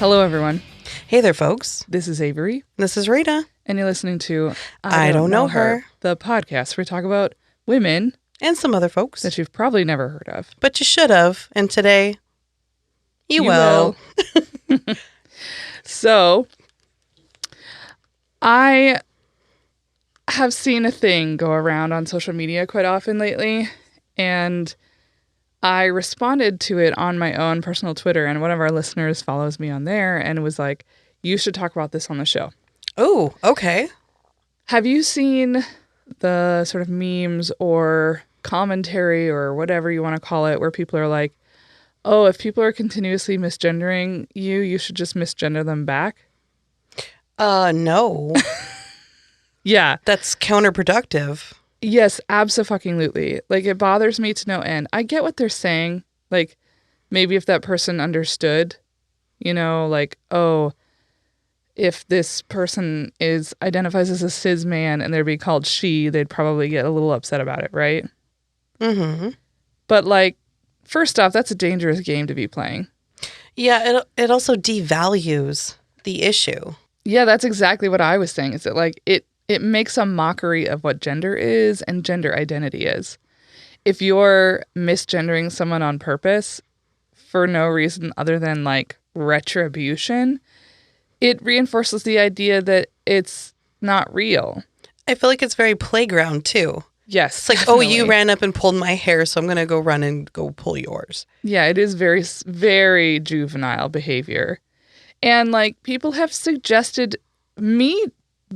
Hello, everyone. Hey there, folks. This is Avery. This is Rita. And you're listening to I Don't Know Her, the podcast where we talk about women and some other folks that you've probably never heard of. But you should have. And today, you will. So, I have seen a thing go around on social media quite often lately, and I responded to it on my own personal Twitter, and one of our listeners follows me on there and was like, you should talk about this on the show. Oh, okay. Have you seen the sort of memes or commentary or whatever you want to call it where people are like, oh, if people are continuously misgendering you, you should just misgender them back? No. Yeah. That's counterproductive. Yes, abso-fucking-lutely. Like, it bothers me to no end. I get what they're saying. Like, maybe if that person understood, you know, like, oh, if this person identifies as a cis man and they're being called she, they'd probably get a little upset about it, right? Mm-hmm. But, like, first off, that's a dangerous game to be playing. Yeah, it also devalues the issue. Yeah, that's exactly what I was saying. Is that, like, it makes a mockery of what gender is and gender identity is. If you're misgendering someone on purpose for no reason other than, like, retribution, it reinforces the idea that it's not real. I feel like it's very playground, too. Yes. It's like, definitely. Oh, you ran up and pulled my hair, so I'm going to go run and go pull yours. Yeah, it is very, very juvenile behavior. And, like, people have suggested me,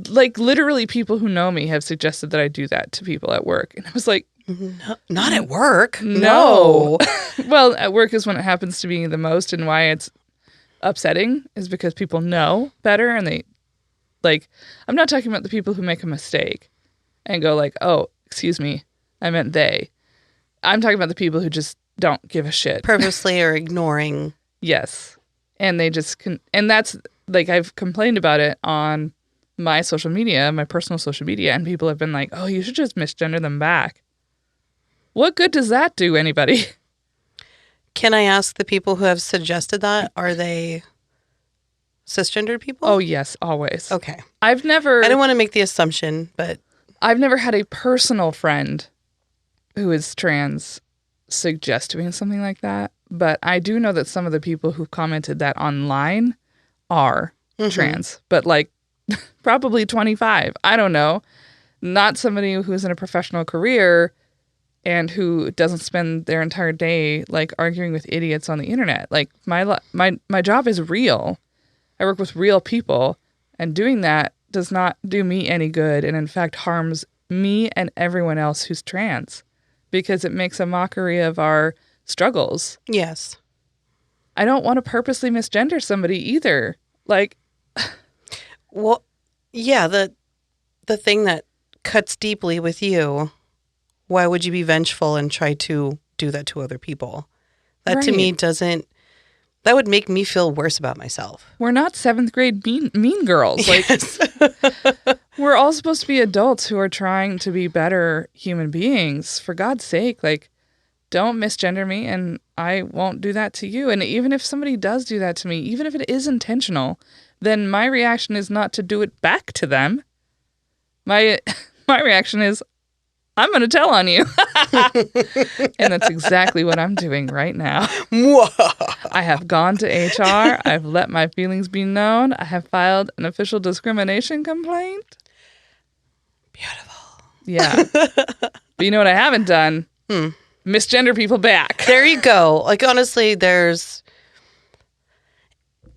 like, literally people who know me have suggested that I do that to people at work. And I was like... No, not at work. No. Well, at work is when it happens to be the most, and why it's upsetting is because people know better, and they, like... I'm not talking about the people who make a mistake and go like, oh, excuse me, I meant they. I'm talking about the people who just don't give a shit. Purposely or ignoring. Yes. And they just and that's, like, I've complained about it on my social media, my personal social media, and people have been like, oh, you should just misgender them back. What good does that do anybody? Can I ask the people who have suggested that, are they cisgendered people? Oh, yes, always. Okay. I don't want to make the assumption, but... I've never had a personal friend who is trans suggest doing something like that. But I do know that some of the people who commented that online are trans, but like probably 25. I don't know. Not somebody who's in a professional career and who doesn't spend their entire day like arguing with idiots on the internet. Like my job is real. I work with real people, and doing that does not do me any good, and in fact harms me and everyone else who's trans because it makes a mockery of our struggles. Yes. I don't want to purposely misgender somebody either. Like, well, yeah, the thing that cuts deeply with you, why would you be vengeful and try to do that to other people? That right. To me that would make me feel worse about myself. We're not 7th grade mean girls. Like, yes. We're all supposed to be adults who are trying to be better human beings. For God's sake, like, don't misgender me, and I won't do that to you. And even if somebody does do that to me, even if it is intentional, then my reaction is not to do it back to them. My reaction is, I'm going to tell on you. And that's exactly what I'm doing right now. I have gone to HR. I've let my feelings be known. I have filed an official discrimination complaint. Beautiful. Yeah. But you know what I haven't done? Misgender people back. There you go. Like, honestly, there's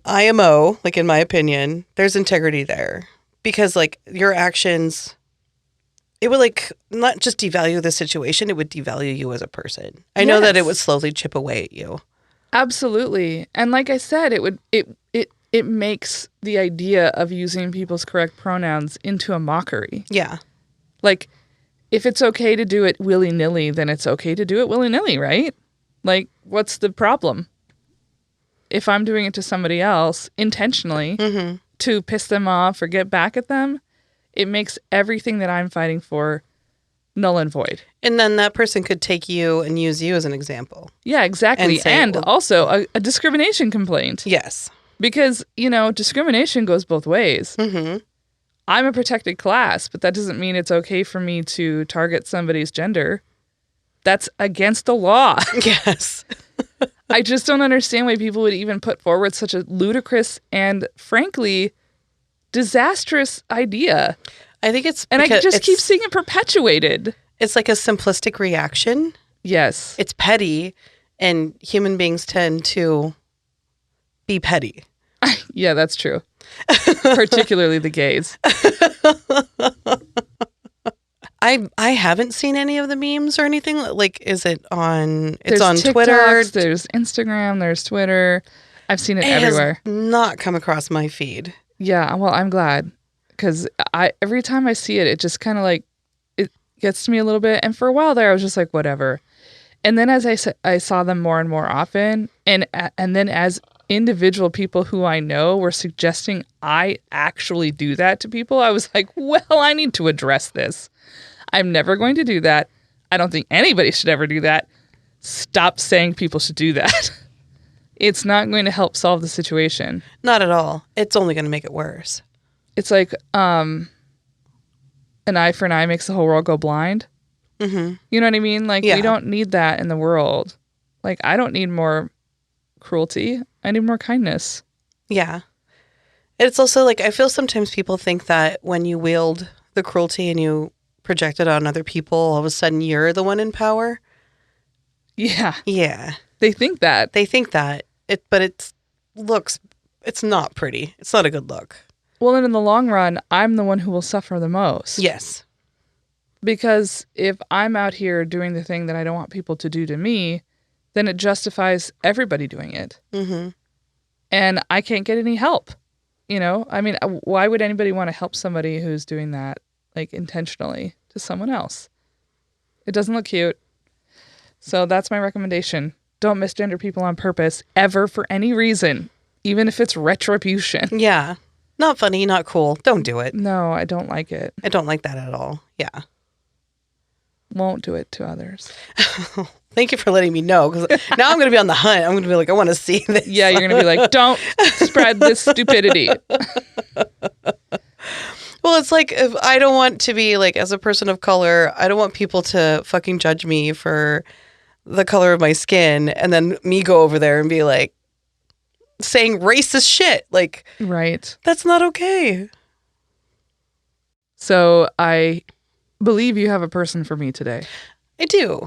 IMO, like, in my opinion, there's integrity there. Because, like, your actions, it would, like, not just devalue the situation, it would devalue you as a person. I know that it would slowly chip away at you. Absolutely. And like I said, it makes the idea of using people's correct pronouns into a mockery. Yeah. Like, if it's okay to do it willy-nilly, then it's okay to do it willy-nilly, right? Like, what's the problem? If I'm doing it to somebody else intentionally to piss them off or get back at them, it makes everything that I'm fighting for null and void. And then that person could take you and use you as an example. Yeah, exactly. And also a discrimination complaint. Yes. Because, discrimination goes both ways. Mm-hmm. I'm a protected class, but that doesn't mean it's okay for me to target somebody's gender. That's against the law. Yes. I just don't understand why people would even put forward such a ludicrous and, frankly, disastrous idea. I think it's... And I just keep seeing it perpetuated. It's like a simplistic reaction. Yes. It's petty, and human beings tend to be petty. Yeah, that's true. Particularly the gays. I haven't seen any of the memes or anything. Like, is it on... It's There's on TikToks, Twitter. There's Instagram. There's Twitter. I've seen it everywhere. Has not come across my feed. Yeah, well, I'm glad. Because every time I see it, it just kind of like... It gets to me a little bit. And for a while there, I was just like, whatever. And then as I saw them more and more often, and then as individual people who I know were suggesting I actually do that to people, I was like, well, I need to address this. I'm never going to do that. I don't think anybody should ever do that. Stop saying people should do that. It's not going to help solve the situation. Not at all. It's only going to make it worse. It's like an eye for an eye makes the whole world go blind. Mm-hmm. You know what I mean? Like, yeah. We don't need that in the world. Like, I don't need more cruelty. I need more kindness. Yeah. It's also like, I feel sometimes people think that when you wield the cruelty and you project it on other people, all of a sudden you're the one in power. Yeah. Yeah. They think that. They think that. But it's not pretty. It's not a good look. Well, and in the long run, I'm the one who will suffer the most. Yes. Because if I'm out here doing the thing that I don't want people to do to me, then it justifies everybody doing it. Mm-hmm. And I can't get any help. I mean, why would anybody want to help somebody who's doing that, like, intentionally to someone else? It doesn't look cute. So that's my recommendation. Don't misgender people on purpose, ever, for any reason, even if it's retribution. Yeah. Not funny, not cool. Don't do it. No, I don't like it. I don't like that at all. Yeah. Won't do it to others. Thank you for letting me know, because now I'm going to be on the hunt. I'm going to be like, I want to see this. Yeah, you're going to be like, don't spread this stupidity. Well, it's like, if I don't want to be like, as a person of color, I don't want people to fucking judge me for the color of my skin and then me go over there and be like saying racist shit. Like, right. That's not okay. So I believe you have a person for me today. I do.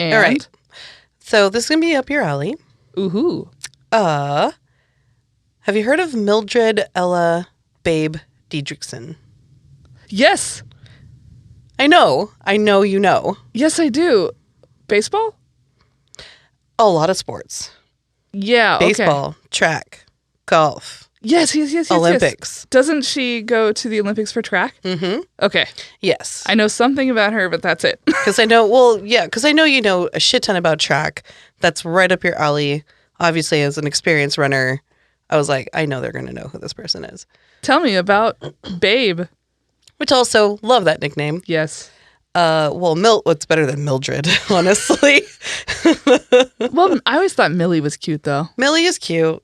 And? All right. So this is going to be up your alley. Ooh-hoo. Have you heard of Mildred Ella Babe Didrikson? Yes. I know you know. Yes, I do. Baseball? A lot of sports. Yeah, Baseball, okay. track, golf. Yes. Olympics. Yes. Doesn't she go to the Olympics for track? Mm-hmm. Okay. Yes. I know something about her, but that's it. Because I know you know a shit ton about track. That's right up your alley. Obviously, as an experienced runner, I was like, I know they're going to know who this person is. Tell me about Babe. Which also, love that nickname. Yes. What's better than Mildred, honestly? Well, I always thought Millie was cute, though. Millie is cute.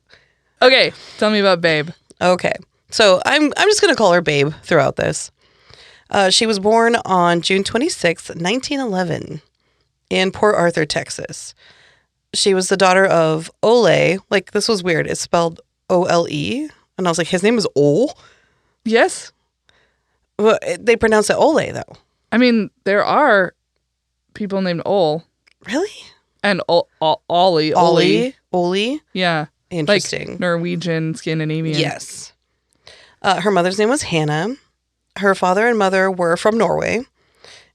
Okay, tell me about Babe. Okay, so I'm just going to call her Babe throughout this. She was born on June 26th, 1911 in Port Arthur, Texas. She was the daughter of Ole. Like, this was weird. It's spelled O-L-E. And I was like, his name is Ole? Yes. Well, they pronounce it Ole, though. I mean, there are people named Ole. Really? And Ollie. Ole? Yeah. Interesting. Like Norwegian, Scandinavian. Yes. Her mother's name was Hannah. Her father and mother were from Norway.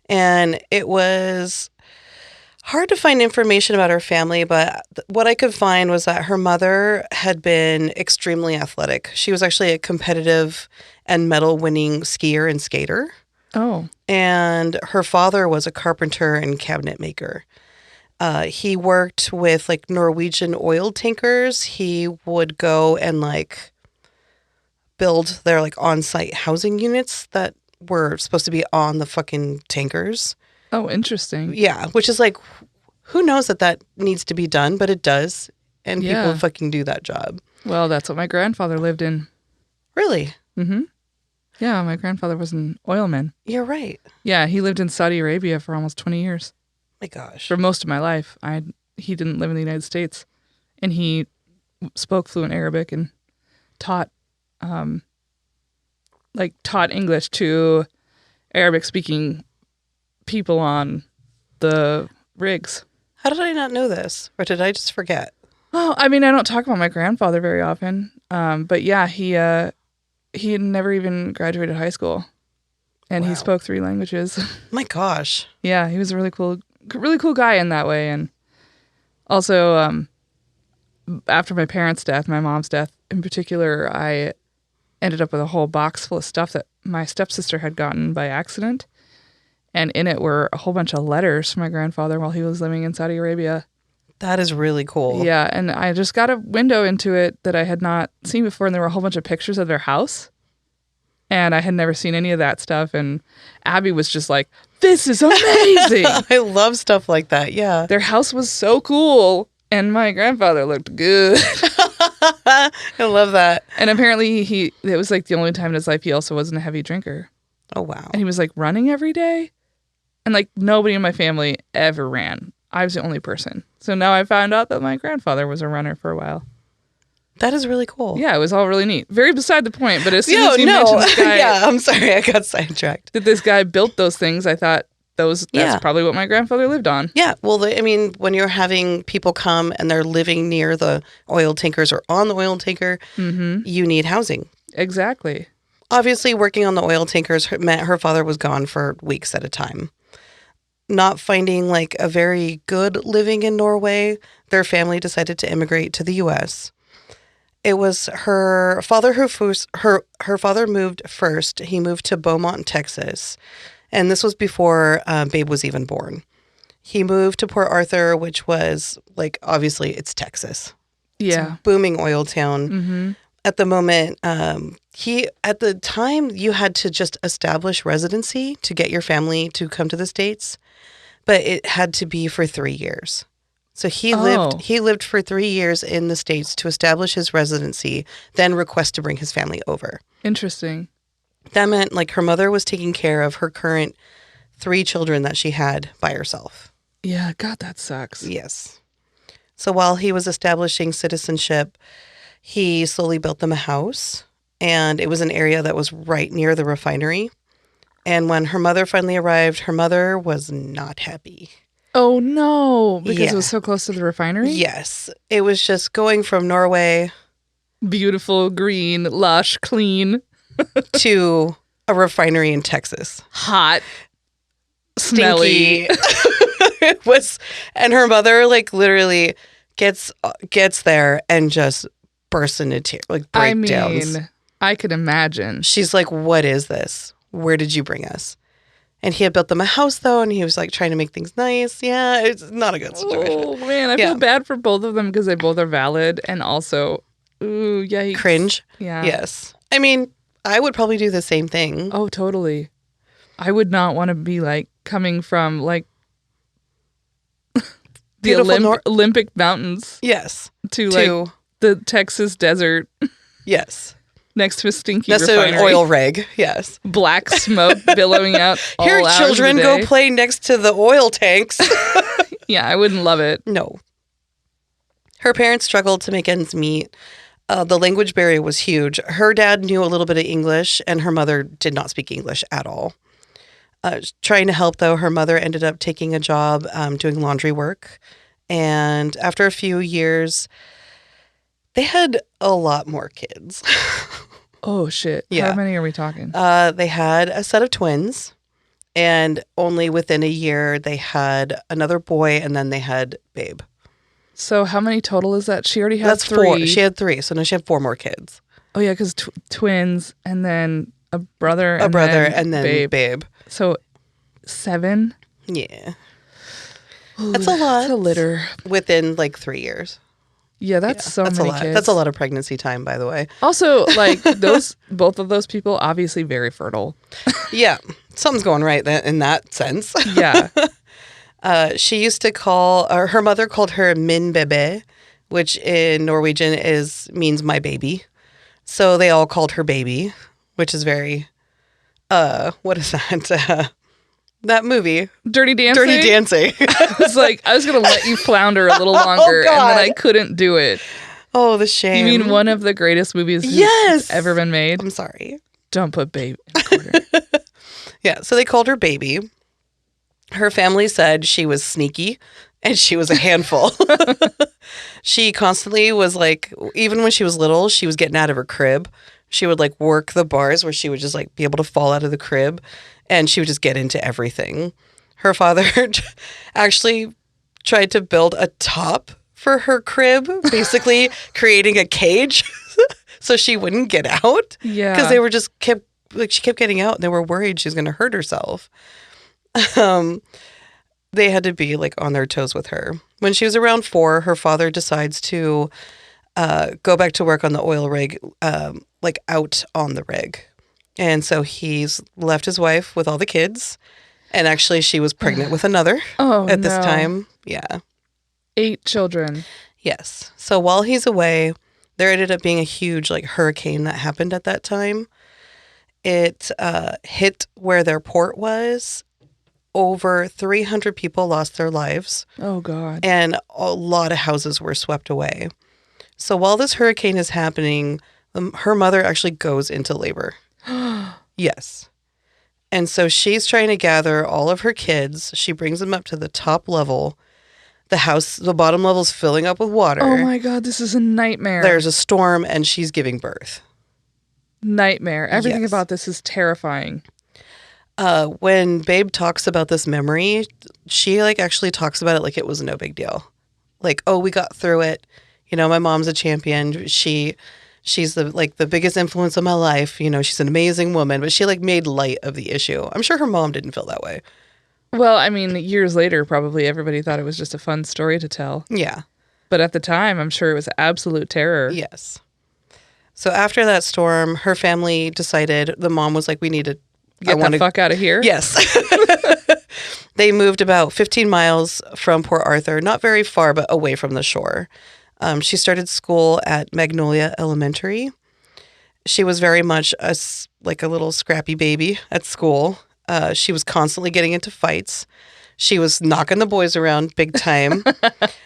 And it was hard to find information about her family, but what I could find was that her mother had been extremely athletic. She was actually a competitive and medal-winning skier and skater. Oh. And her father was a carpenter and cabinet maker. He worked with like Norwegian oil tankers. He would go and like build their like on-site housing units that were supposed to be on the fucking tankers. Oh, interesting. Yeah, which is like, who knows that needs to be done, but it does. And Yeah. people fucking do that job. Well, that's what my grandfather lived in. Really? Mm-hmm. Yeah, my grandfather was an oilman. You're right. Yeah, he lived in Saudi Arabia for almost 20 years. My gosh. For most of my life. He didn't live in the United States. And he spoke fluent Arabic and taught English to Arabic-speaking people on the rigs. How did I not know this? Or did I just forget? Oh, I mean, I don't talk about my grandfather very often. But yeah, he had never even graduated high school. And he spoke 3 languages. My gosh. Yeah, he was a really cool guy in that way. And also, after my parents' death, my mom's death in particular, I ended up with a whole box full of stuff that my stepsister had gotten by accident. And in it were a whole bunch of letters from my grandfather while he was living in Saudi Arabia. That is really cool. Yeah, and I just got a window into it that I had not seen before, and there were a whole bunch of pictures of their house. And I had never seen any of that stuff. And Abby was just like, this is amazing. I love stuff like that. Yeah. Their house was so cool. And my grandfather looked good. I love that. And apparently it was like the only time in his life he also wasn't a heavy drinker. Oh, wow. And he was like running every day. And like nobody in my family ever ran. I was the only person. So now I found out that my grandfather was a runner for a while. That is really cool. Yeah, it was all really neat. Very beside the point, but as soon as you mentioned this guy... Yeah, I'm sorry, I got sidetracked. That this guy built those things, I thought that's probably what my grandfather lived on. Yeah, well, when you're having people come and they're living near the oil tankers or on the oil tanker, you need housing. Exactly. Obviously, working on the oil tankers meant her father was gone for weeks at a time. Not finding like a very good living in Norway, their family decided to immigrate to the U.S. It was her father her father moved first. He moved to Beaumont, Texas. And this was before Babe was even born. He moved to Port Arthur, which was like, obviously, it's Texas. Yeah. It's a booming oil town. Mm-hmm. At the moment, at the time, you had to just establish residency to get your family to come to the States. But it had to be for 3 years. So he lived for 3 years in the States to establish his residency, then request to bring his family over. Interesting. That meant like her mother was taking care of her current 3 children that she had by herself. Yeah, God, that sucks. Yes. So while he was establishing citizenship, he slowly built them a house, and it was an area that was right near the refinery. And when her mother finally arrived, her mother was not happy. Oh, no. Because it was so close to the refinery? Yes. It was just going from Norway. Beautiful, green, lush, clean. to a refinery in Texas. Hot. Smelly. It was, and her mother like literally gets there and just bursts into tears, like breakdowns. I mean, I could imagine. She's like, what is this? Where did you bring us? And he had built them a house, though, and he was, like, trying to make things nice. Yeah, it's not a good situation. Oh, man, I feel bad for both of them because they both are valid, and also, ooh, yikes. Cringe? Yeah. Yes. I mean, I would probably do the same thing. Oh, totally. I would not want to be, like, coming from, like, the Olympic mountains. Yes. To, like, the Texas desert. Yes. Next to a stinky refinery. An oil rig, yes. Black smoke billowing out all Here, hours children, of the day. go play next to the oil tanks. Yeah, I wouldn't love it. No. Her parents struggled to make ends meet. The language barrier was huge. Her dad knew a little bit of English, and her mother did not speak English at all. Trying to help, though, her mother ended up taking a job doing laundry work. And after a few years, they had a lot more kids. Oh, shit. Yeah. How many are we talking? They had a set of twins, and only within a year, they had another boy, and then they had Babe. So how many total is that? She already had 3. 4. She had 3, so now she had 4 more kids. Oh, yeah, because twins, and then a brother, and then Babe. So 7? Yeah. Ooh, that's a lot. That's a litter. Within, like, 3 years. Yeah, that's many a lot. kids. That's a lot of pregnancy time, by the way. Also, like, both of those people, obviously very fertile. Yeah. Something's going right in that sense. Yeah. She used to her mother called her Min Bebe, which in Norwegian means my baby. So they all called her baby, which is very, what is that? That movie. Dirty Dancing? Dirty Dancing. I was going to let you flounder a little longer, and then I couldn't do it. Oh, the shame. You mean one of the greatest movies yes. ever been made? I'm sorry. Don't put baby in the corner. Yeah, so they called her baby. Her family said she was sneaky and she was a handful. She constantly was like, even when she was little, she was getting out of her crib. She would like work the bars where she would just like be able to fall out of the crib, and she would just get into everything. Her father actually tried to build a top for her crib, basically creating a cage so she wouldn't get out. Yeah. Because they were just she kept getting out and they were worried she was going to hurt herself. They had to be like on their toes with her. When she was around 4, her father decides to go back to work on the oil rig, like out on the rig. And so he's left his wife with all the kids. And actually she was pregnant with another at this time. Yeah. 8 children. Yes. So while he's away, there ended up being a huge like hurricane that happened at that time. It hit where their port was. Over 300 people lost their lives. Oh, God. And a lot of houses were swept away. So while this hurricane is happening, her mother actually goes into labor. Yes. And so she's trying to gather all of her kids. She brings them up to the top level. The bottom level is filling up with water. Oh, my God. This is a nightmare. There's a storm and she's giving birth. Nightmare. Everything about this is terrifying. When Babe talks about this memory, she like actually talks about it like it was no big deal. Like, oh, we got through it. You know, my mom's a champion. She's the biggest influence of my life. You know, she's an amazing woman, but she like made light of the issue. I'm sure her mom didn't feel that way. Well, I mean, years later, probably everybody thought it was just a fun story to tell. Yeah. But at the time, I'm sure it was absolute terror. Yes. So after that storm, her family decided, the mom was like, we need to Get the fuck out of here? Yes. They moved about 15 miles from Port Arthur, not very far, but away from the shore. She started school at Magnolia Elementary. She was very much a little scrappy baby at school. She was constantly getting into fights. She was knocking the boys around big time.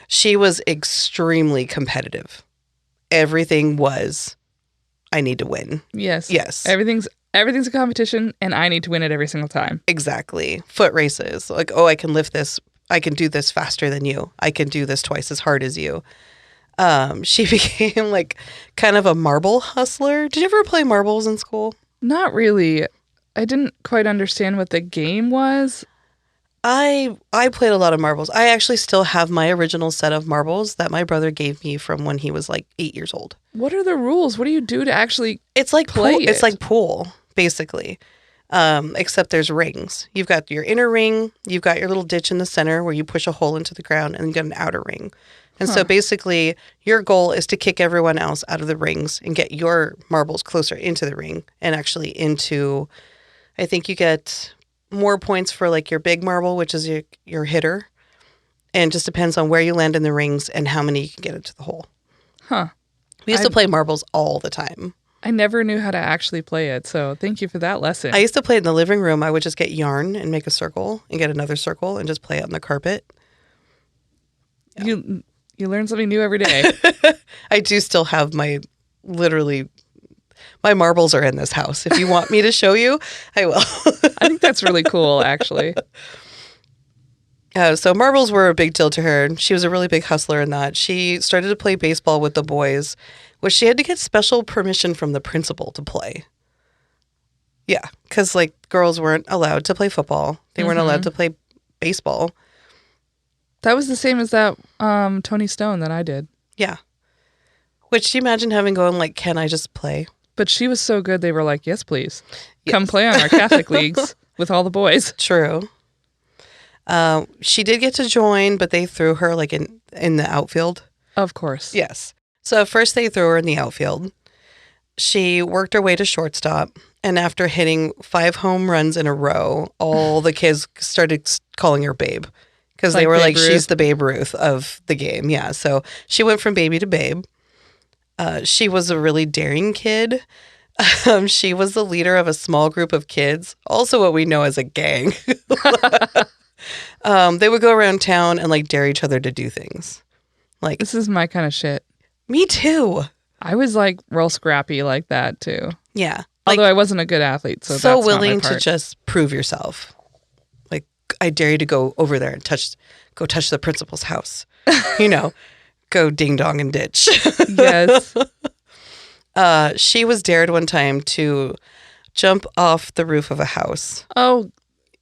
She was extremely competitive. Everything was, I need to win. Yes. Yes. Everything's a competition, and I need to win it every single time. Exactly. Foot races. Like, oh, I can lift this. I can do this faster than you. I can do this twice as hard as you. She became like kind of a marble hustler. Did you ever play marbles in school? Not really. I didn't quite understand what the game was. I played a lot of marbles. I actually still have my original set of marbles that my brother gave me from when he was like 8 years old. What are the rules? What do you do to actually It's like play pool. it? It's like pool, basically. Except there's rings. You've got your inner ring. You've got your little ditch in the center where you push a hole into the ground, and you got an outer ring. And so basically your goal is to kick everyone else out of the rings and get your marbles closer into the ring and actually into, I think you get more points for like your big marble, which is your hitter. And just depends on where you land in the rings and how many you can get into the hole. Huh. We used to play marbles all the time. I never knew how to actually play it, so thank you for that lesson. I used to play it in the living room. I would just get yarn and make a circle and get another circle and just play it on the carpet. Yeah. You learn something new every day. I do still have my marbles are in this house. If you want me to show you, I will. I think that's really cool, actually. So marbles were a big deal to her. She was a really big hustler in that. She started to play baseball with the boys, which she had to get special permission from the principal to play. Yeah, because like girls weren't allowed to play football. They weren't allowed to play baseball. That was the same as that Tony Stone that I did. Yeah. Which, do you imagine having going like, can I just play? But she was so good, they were like, yes, please. Yes. Come play on our Catholic leagues with all the boys. True. She did get to join, but they threw her like in the outfield. Of course. Yes. So first they threw her in the outfield. She worked her way to shortstop. And after hitting 5 home runs in a row, all the kids started calling her Babe. Because Like they were Babe like, Ruth? she's the Babe Ruth of the game. Yeah. So she went from baby to babe. She was a really daring kid. She was the leader of a small group of kids, also what we know as a gang. They would go around town and like dare each other to do things. Like, This is my kind of shit. me too. I was like real scrappy like that too. Yeah. Although Like, I wasn't a good athlete, so so that's not my willing to part. just prove yourself. Like, I dare you to go over there and go touch the principal's house. Go ding dong and ditch. Yes. She was dared one time to jump off the roof of a house. Oh,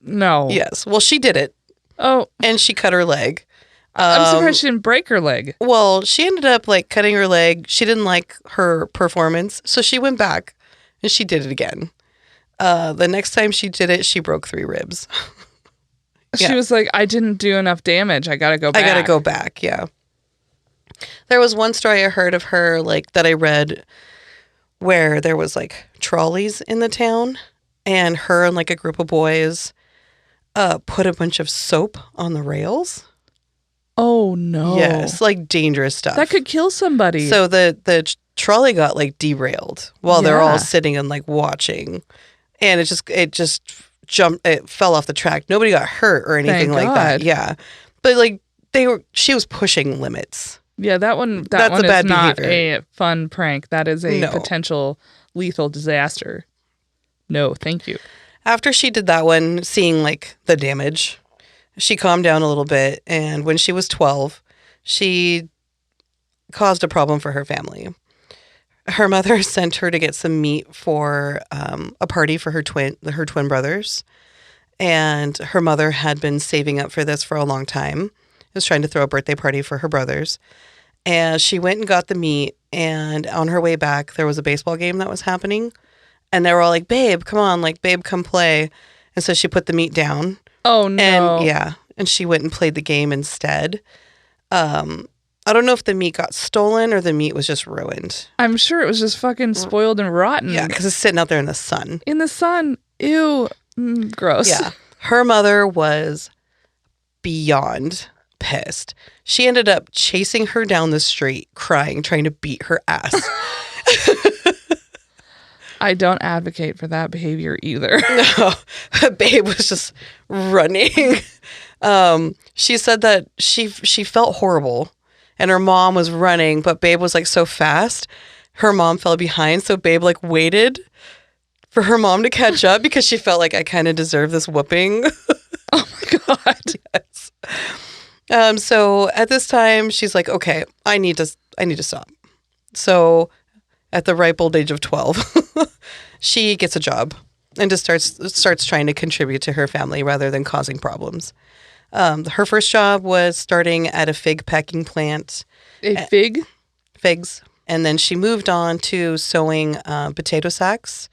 no. Yes. Well, she did it, Oh, and she cut her leg. I'm surprised she didn't break her leg. Well, she ended up like cutting her leg. She didn't like her performance, so she went back and she did it again. The next time she did it, she broke 3 ribs. She was like, I didn't do enough damage. I got to go back. I gotta go back. Yeah. There was one story I heard of her, like that I read, where there was like trolleys in the town, and her and like a group of boys put a bunch of soap on the rails. Oh, no. Yes, like dangerous stuff. That could kill somebody. So the trolley got like derailed while they're all Yeah. sitting and like watching, and it just jumped. It fell off the track. Nobody got hurt or anything Thank like that. God. Yeah, but like she was pushing limits. Yeah, that one That's is a bad not behavior. a fun prank. That is a No. potential lethal disaster. No, thank you. After she did that one, seeing like the damage, she calmed down a little bit, and when she was 12, she caused a problem for her family. Her mother sent her to get some meat for a party for her twin brothers, and her mother had been saving up for this for a long time. Was trying to throw a birthday party for her brothers, and she went and got the meat. And on her way back, there was a baseball game that was happening, and they were all like, "Babe, come on! Like, babe, come play." And so she put the meat down, Oh, no. and she went and played the game instead. I don't know if the meat got stolen or the meat was just ruined. I'm sure it was just fucking spoiled and rotten. Yeah, because it's sitting out there in the sun. In the sun. Ew. Gross. Yeah. Her mother was beyond pissed. She ended up chasing her down the street, crying, trying to beat her ass. I don't advocate for that behavior either. No, Babe was just running. She said that she felt horrible, and her mom was running, but Babe was like so fast, her mom fell behind. So Babe like waited for her mom to catch up because she felt like I kind of deserve this whooping. Oh my God. Yes. So at this time, she's like, okay, I need to stop. So at the ripe old age of 12, she gets a job and just starts trying to contribute to her family rather than causing problems. Her first job was starting at a fig packing plant. A fig? Figs. And then she moved on to sewing potato sacks,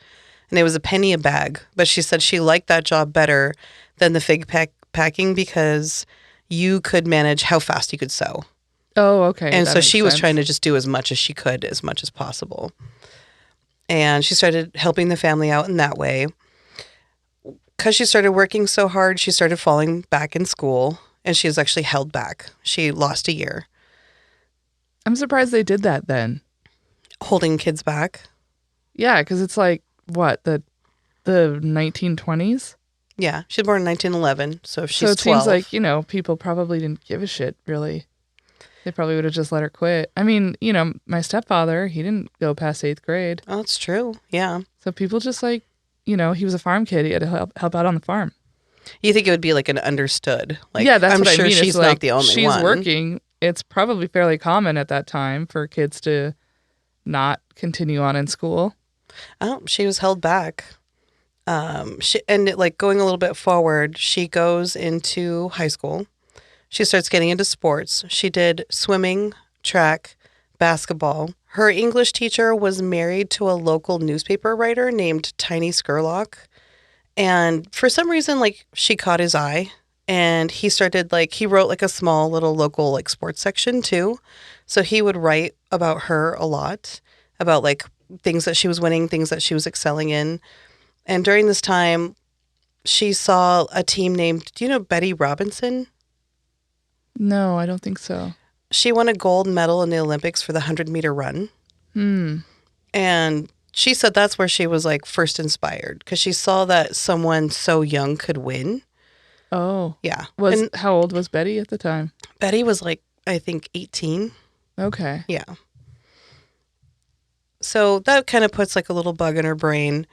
and it was a penny a bag. But she said she liked that job better than the fig packing because you could manage how fast you could sew. Oh, okay. And that so makes she was sense. trying to just do as much as she could, as much as possible. And she started helping the family out in that way. Because she started working so hard, she started falling back in school, and she was actually held back. She lost a year. I'm surprised they did that then. Holding kids back. Yeah, because it's like, what, the 1920s? Yeah, she was born in 1911, so if she's so it 12. seems like, people probably didn't give a shit, really. They probably would have just let her quit. I mean, my stepfather, he didn't go past 8th grade. Oh, it's true. Yeah. So people just he was a farm kid. He had to help out on the farm. You think it would be like an understood? Like, yeah, that's I'm what sure I mean. she's It's not the only she's one. working. It's probably fairly common at that time for kids to not continue on in school. Oh, she was held back. Going a little bit forward, she goes into high school. She starts getting into sports. She did swimming, track, basketball. Her English teacher was married to a local newspaper writer named Tiny Skurlock. And for some reason, she caught his eye, and he started, he wrote, a small little local, sports section, too. So he would write about her a lot, about, things that she was winning, things that she was excelling in. And during this time, she saw a team named, do you know Betty Robinson? No, I don't think so. She won a gold medal in the Olympics for the 100-meter run. And she said that's where she was like first inspired because she saw that someone so young could win. Oh. Yeah. How old was Betty at the time? Betty was like, I think 18. Okay. Yeah. So that kind of puts like a little bug in her brain.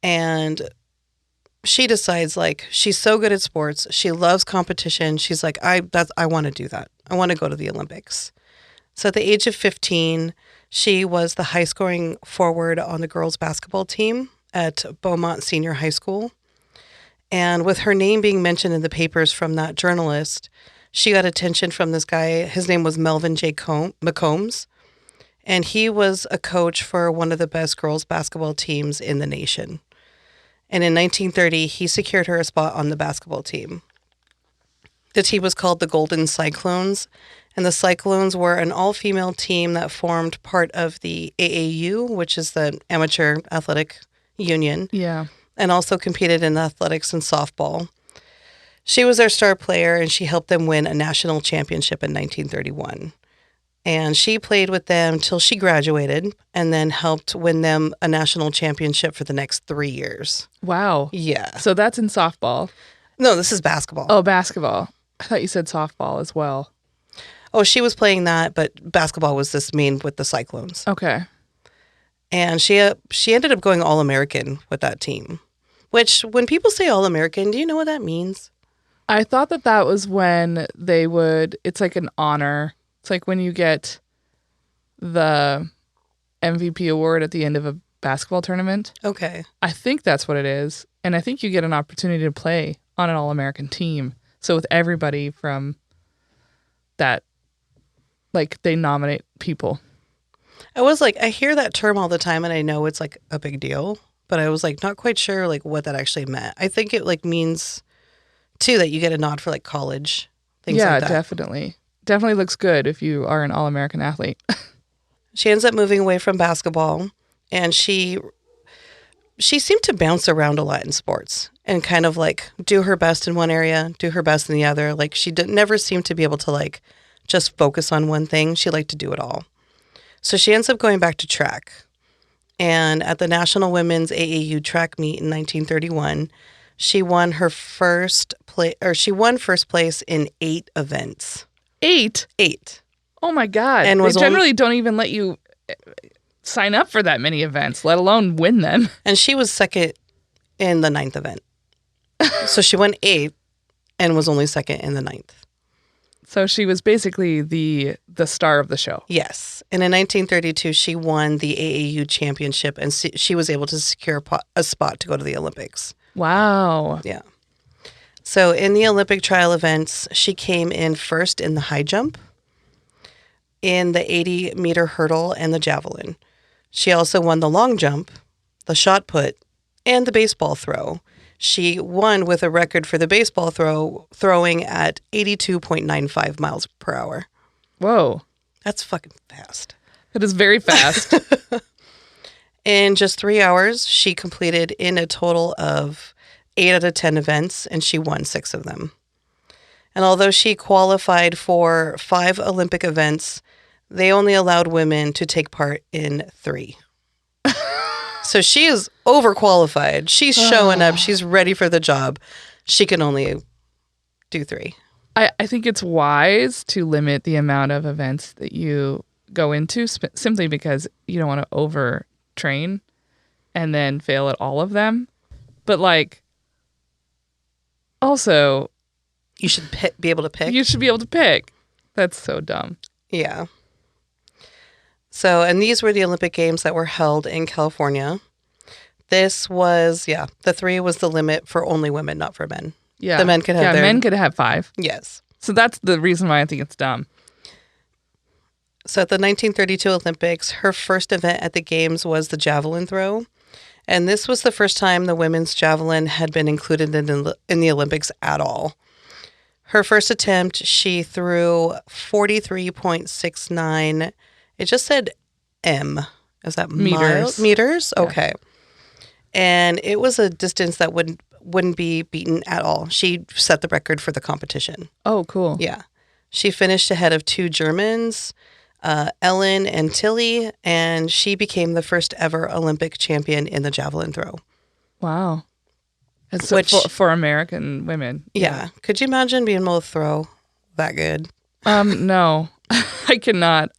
And she decides like she's so good at sports. She loves competition. She's like, I want to do that. I want to go to the Olympics. So at the age of 15, she was the high scoring forward on the girls basketball team at Beaumont Senior High School. And with her name being mentioned in the papers from that journalist, she got attention from this guy. His name was Melvin J. McCombs. And he was a coach for one of the best girls basketball teams in the nation. And in 1930, he secured her a spot on the basketball team. The team was called the Golden Cyclones, and the Cyclones were an all-female team that formed part of the AAU, which is the Amateur Athletic Union. Yeah. And also competed in athletics and softball. She was their star player, and she helped them win a national championship in 1931. And she played with them till she graduated and then helped win them a national championship for the next 3 years. Wow. Yeah. So that's in softball. No, this is basketball. Oh, basketball. I thought you said softball as well. Oh, she was playing that, but basketball was this main with the Cyclones. Okay. And she ended up going All-American with that team. Which, when people say All-American, do you know what that means? I thought that was when it's like an honor. It's like when you get the MVP award at the end of a basketball tournament. Okay. I think that's what it is. And I think you get an opportunity to play on an All-American team. So with everybody from that, like, they nominate people. I was like, I hear that term all the time and I know it's like a big deal, but I was like not quite sure like what that actually meant. I think it like means too that you get a nod for like college, things like that. Yeah, definitely. Definitely looks good if you are an All-American athlete. She ends up moving away from basketball, and she seemed to bounce around a lot in sports and kind of like do her best in one area, do her best in the other. Like she never seemed to be able to like just focus on one thing. She liked to do it all. So she ends up going back to track. And at the National Women's AAU track meet in 1931, she won first place in 8 events. 8? 8. Oh my God. And they generally don't even let you sign up for that many events, let alone win them. And she was second in the 9th event. So she won 8 and was only second in the 9th. So she was basically the star of the show. Yes. And in 1932, she won the AAU championship, and she was able to secure a spot to go to the Olympics. Wow. Yeah. So in the Olympic trial events, she came in first in the high jump, in the 80-meter hurdle, and the javelin. She also won the long jump, the shot put, and the baseball throw. She won with a record for the baseball throwing at 82.95 miles per hour. Whoa. That's fucking fast. It is very fast. In just 3 hours, she completed in a total of 8 out of 10 events, and she won 6 of them. And although she qualified for 5 Olympic events, they only allowed women to take part in 3. So she is overqualified. She's showing up. She's ready for the job. She can only do 3. I think it's wise to limit the amount of events that you go into simply because you don't want to overtrain and then fail at all of them. But like, also, you should be able to pick. You should be able to pick. That's so dumb. Yeah. So, and these were the Olympic Games that were held in California. This was, the 3 was the limit for only women, not for men. Yeah. The men could have men could have 5. Yes. So that's the reason why I think it's dumb. So at the 1932 Olympics, her first event at the Games was the javelin throw. And this was the first time the women's javelin had been included in the Olympics at all. Her first attempt, she threw 43.69. It just said M. Is that meters? Meters? Yeah. Okay. And it was a distance that wouldn't be beaten at all. She set the record for the competition. Oh, cool. Yeah. She finished ahead of 2 Germans, Ellen and Tilly, and she became the first ever Olympic champion in the javelin throw. Wow. It's Which, for American women. Yeah. Could you imagine being able to throw that good? No, I cannot.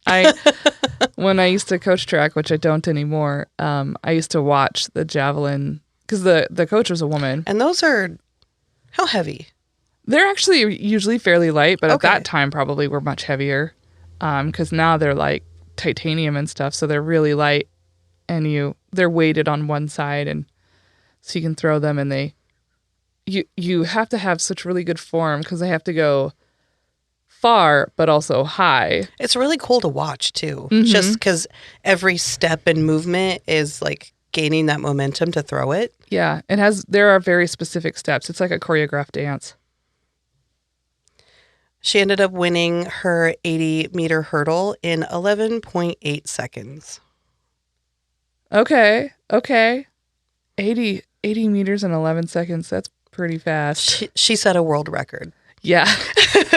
When I used to coach track, which I don't anymore, I used to watch the javelin because the coach was a woman. And those are, how heavy? They're actually usually fairly light, but at that time probably were much heavier because now they're like titanium and stuff, so they're really light, and they're weighted on one side, and so you can throw them, and you have to have such really good form because they have to go far but also high. It's really cool to watch too, just because every step and movement is like gaining that momentum to throw it. Yeah, there are very specific steps. It's like a choreographed dance. She ended up winning her 80-meter hurdle in 11.8 seconds. Okay. 80 meters in 11 seconds. That's pretty fast. She set a world record. Yeah.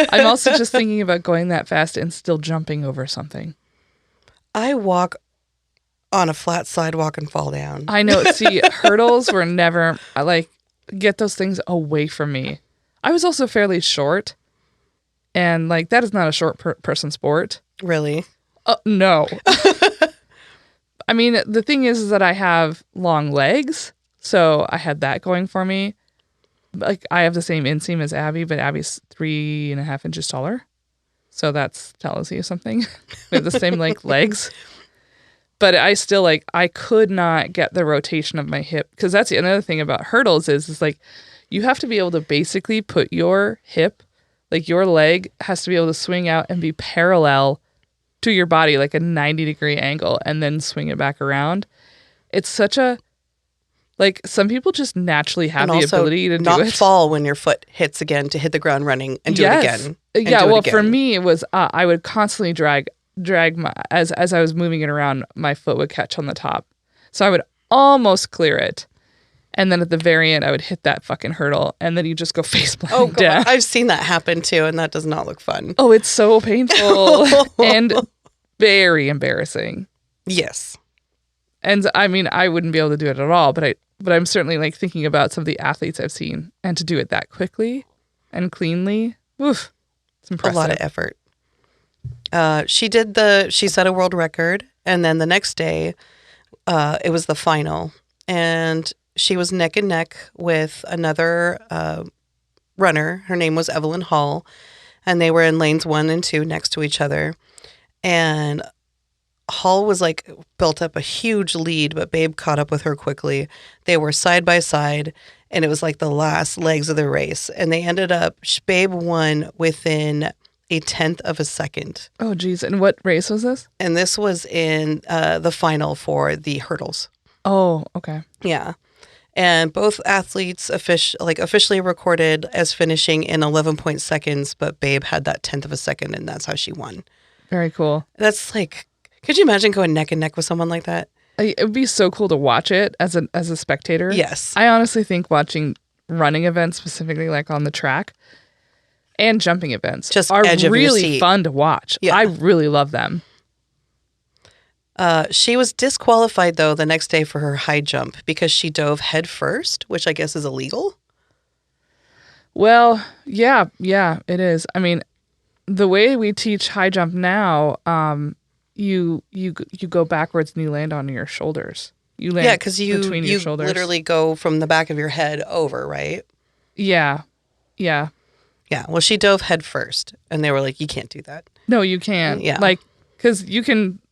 I'm also just thinking about going that fast and still jumping over something. I walk on a flat sidewalk and fall down. I know. See, hurdles were never, get those things away from me. I was also fairly short. And that is not a short person sport. Really? No. I mean, the thing is that I have long legs. So I had that going for me. I have the same inseam as Abby, but Abby's 3.5 inches taller. So that tells you something. We have the same legs. But I still I could not get the rotation of my hip. Because that's another thing about hurdles is you have to be able to basically put your hip, your leg has to be able to swing out and be parallel to your body, a 90-degree angle, and then swing it back around. It's such a, some people just naturally have the ability to do it. Not fall when your foot hits again to hit the ground running and do it again. Yeah, well, for me, it was, I would constantly drag my, as I was moving it around, my foot would catch on the top. So I would almost clear it. And then at the very end, I would hit that fucking hurdle, and then you just go face planting down. I've seen that happen too, and that does not look fun. Oh, it's so painful and very embarrassing. Yes. And I mean, I wouldn't be able to do it at all, but I'm certainly thinking about some of the athletes I've seen, and to do it that quickly and cleanly, oof, it's impressive. A lot of effort. She set a world record, and then the next day, it was the final, and she was neck and neck with another runner. Her name was Evelyn Hall, and they were in lanes 1 and 2 next to each other. And Hall was built up a huge lead, but Babe caught up with her quickly. They were side by side, and it was the last legs of the race. And they ended up, Babe won within 1/10 of a second. Oh, geez. And what race was this? And this was in the final for the hurdles. Oh, okay. Yeah. And both athletes officially recorded as finishing in 11 seconds, but Babe had that 1/10 of a second, and that's how she won. Very cool. That's could you imagine going neck and neck with someone like that? It would be so cool to watch it as a spectator. Yes. I honestly think watching running events, specifically on the track, and jumping events, just are edge of your really seat. fun to watch. Yeah. I really love them. She was disqualified, though, the next day for her high jump because she dove head first, which I guess is illegal. Well, yeah, it is. I mean, the way we teach high jump now, you go backwards and you land on your shoulders. You land between your shoulders. Literally go from the back of your head over, right? Yeah. Yeah, well, she dove head first, and they were like, you can't do that. No, you can't. Yeah. Because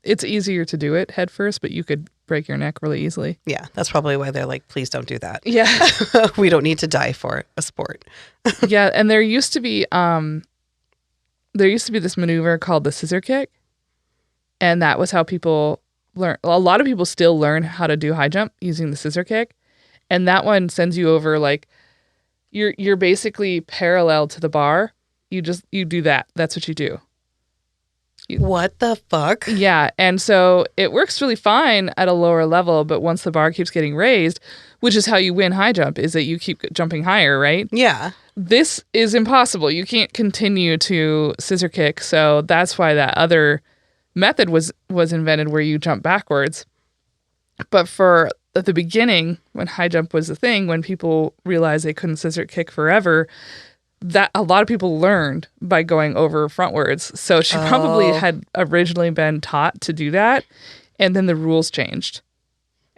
it's easier to do it head first, but you could break your neck really easily. Yeah, that's probably why they're like, please don't do that. Yeah. We don't need to die for a sport. Yeah, and there used to be this maneuver called the scissor kick, and that was how people learn. A lot of people still learn how to do high jump using the scissor kick, and that one sends you over you're basically parallel to the bar. You do that. That's what you do. What the fuck? Yeah, and so it works really fine at a lower level, but once the bar keeps getting raised, which is how you win high jump, is that you keep jumping higher, right? Yeah. this is impossible. You can't continue to scissor kick. So that's why that other method was invented where you jump backwards. But for at the beginning, when high jump was a thing, when people realized they couldn't scissor kick forever, that a lot of people learned by going over frontwards. So she probably had originally been taught to do that, and then the rules changed.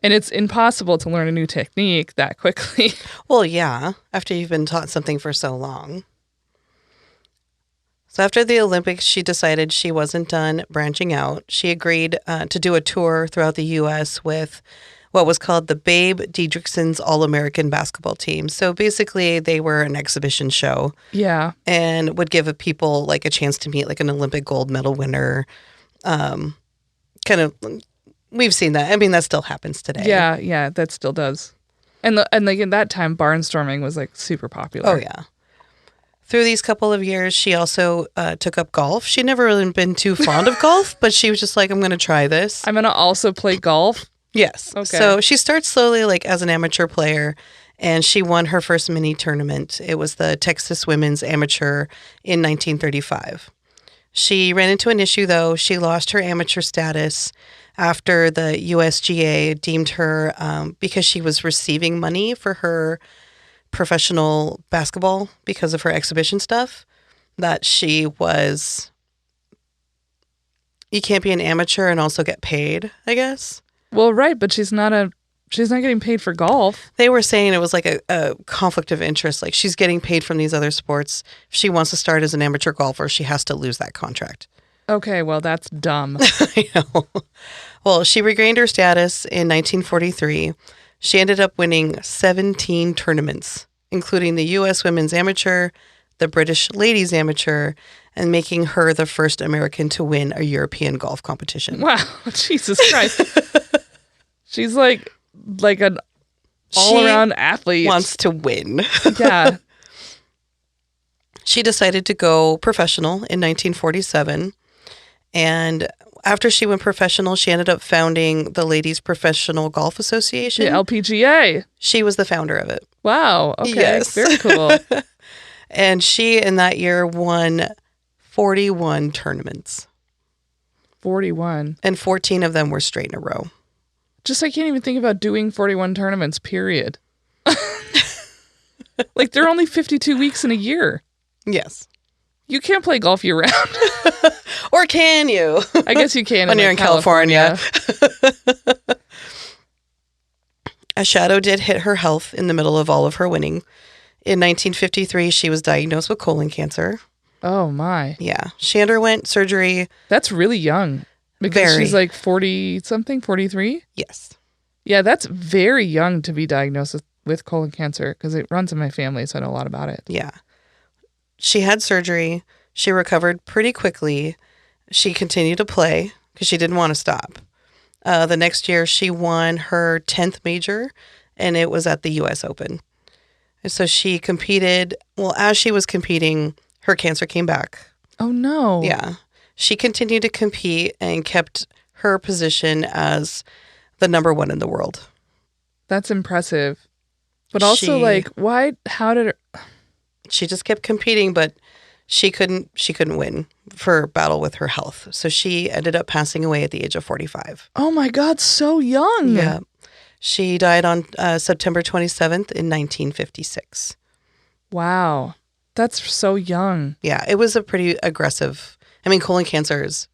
And it's impossible to learn a new technique that quickly. Well, yeah, after you've been taught something for so long. So after the Olympics, she decided she wasn't done branching out. She agreed to do a tour throughout the U.S. with what was called the Babe Didrikson's All-American Basketball Team. So basically, they were an exhibition show. Yeah. And would give people like a chance to meet like an Olympic gold medal winner. Kind of, we've seen that. I mean, that still happens today. Yeah, that still does. And like in that time, barnstorming was like super popular. Oh, yeah. Through these couple of years, she also took up golf. She'd never really been too fond of golf, but she was just like, I'm going to try this. I'm going to also play golf. Yes. Okay. So she starts slowly like as an amateur player, and she won her first mini tournament. It was the Texas Women's Amateur in 1935. She ran into an issue, though. She lost her amateur status after the USGA deemed her, because she was receiving money for her professional basketball because of her exhibition stuff, that she was, you can't be an amateur and also get paid, I guess. Well, right, but she's not getting paid for golf. They were saying it was like a conflict of interest. Like she's getting paid from these other sports. If she wants to start as an amateur golfer, she has to lose that contract. Okay, well, that's dumb. I know. Well, she regained her status in 1943. She ended up winning 17 tournaments, including the U.S. Women's Amateur, the British Ladies Amateur, and making her the first American to win a European golf competition. Wow, Jesus Christ. She's like an all-around athlete. Wants to win. Yeah. She decided to go professional in 1947. And after she went professional, she ended up founding the Ladies Professional Golf Association. The LPGA. She was the founder of it. Wow. Okay. Yes. Very cool. And she, in that year, won 41 tournaments. 41. And 14 of them were straight in a row. Just I can't even think about doing 41 tournaments, period. Like, there are only 52 weeks in a year. Yes. You can't play golf year-round. Or can you? I guess you can when you're in California. A shadow did hit her health in the middle of all of her winning. In 1953, she was diagnosed with colon cancer. Oh, my. Yeah. She underwent surgery. That's really young. Because Very. she's like 40-something, 43? Yes. Yeah, that's very young to be diagnosed with colon cancer because it runs in my family, so I know a lot about it. Yeah. She had surgery. She recovered pretty quickly. She continued to play because she didn't want to stop. The next year, she won her 10th major, and it was at the U.S. Open. And so she competed. Well, as she was competing, her cancer came back. Oh, no. Yeah. She continued to compete and kept her position as the number one in the world. That's impressive. But also, why, how did her... She just kept competing, but she couldn't win for battle with her health. So she ended up passing away at the age of 45. Oh my God, so young. Yeah. She died on September 27th in 1956. Wow. That's so young. Yeah, it was a pretty aggressive... I mean, colon cancer is...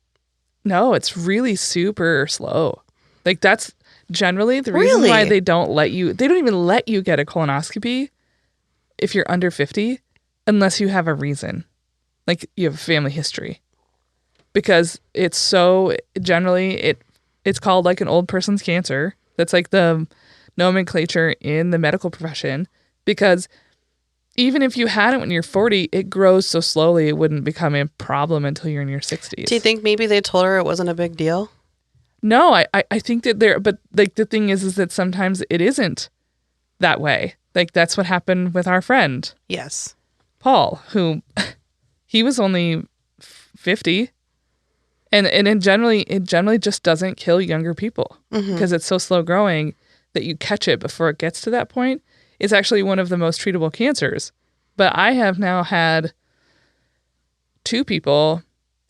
No, it's really super slow. Like, that's generally the reason why they don't even let you get a colonoscopy if you're under 50 unless you have a reason. Like, you have a family history. Because it's so, generally, it's called like an old person's cancer. That's like the nomenclature in the medical profession. Because even if you had it when you're 40, it grows so slowly it wouldn't become a problem until you're in your 60s. Do you think maybe they told her it wasn't a big deal? No, I think that but like the thing is that sometimes it isn't that way. Like that's what happened with our friend. Yes. Paul, who he was only 50. And it generally just doesn't kill younger people because it's so slow growing that you catch it before it gets to that point. It's actually one of the most treatable cancers But I have now had 2 people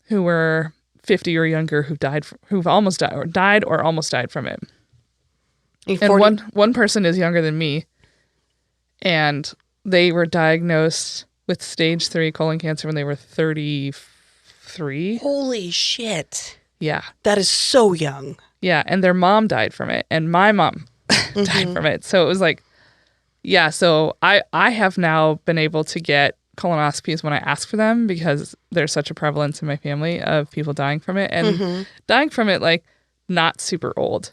who were 50 or younger who've almost died or almost died from it. And one person is younger than me, and they were diagnosed with stage 3 colon cancer when they were 33. Holy shit. Yeah. That is so young. Yeah, and their mom died from it, and my mom died from it. So it was like, yeah, so I have now been able to get colonoscopies when I ask for them because there's such a prevalence in my family of people dying from it, and dying from it, like, not super old.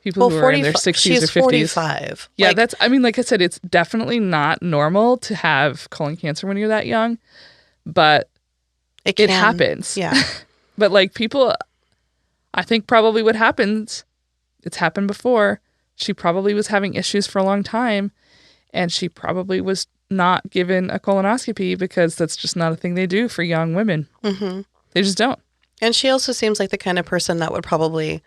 People who are in their 60s or 50s. 45. Yeah, that's, I mean, like I said, it's definitely not normal to have colon cancer when you're that young, but it happens. Yeah. But, like, people, I think probably what happens, it's happened before, she probably was having issues for a long time, and she probably was not given a colonoscopy because that's just not a thing they do for young women. Mm-hmm. They just don't. And she also seems like the kind of person that would probably,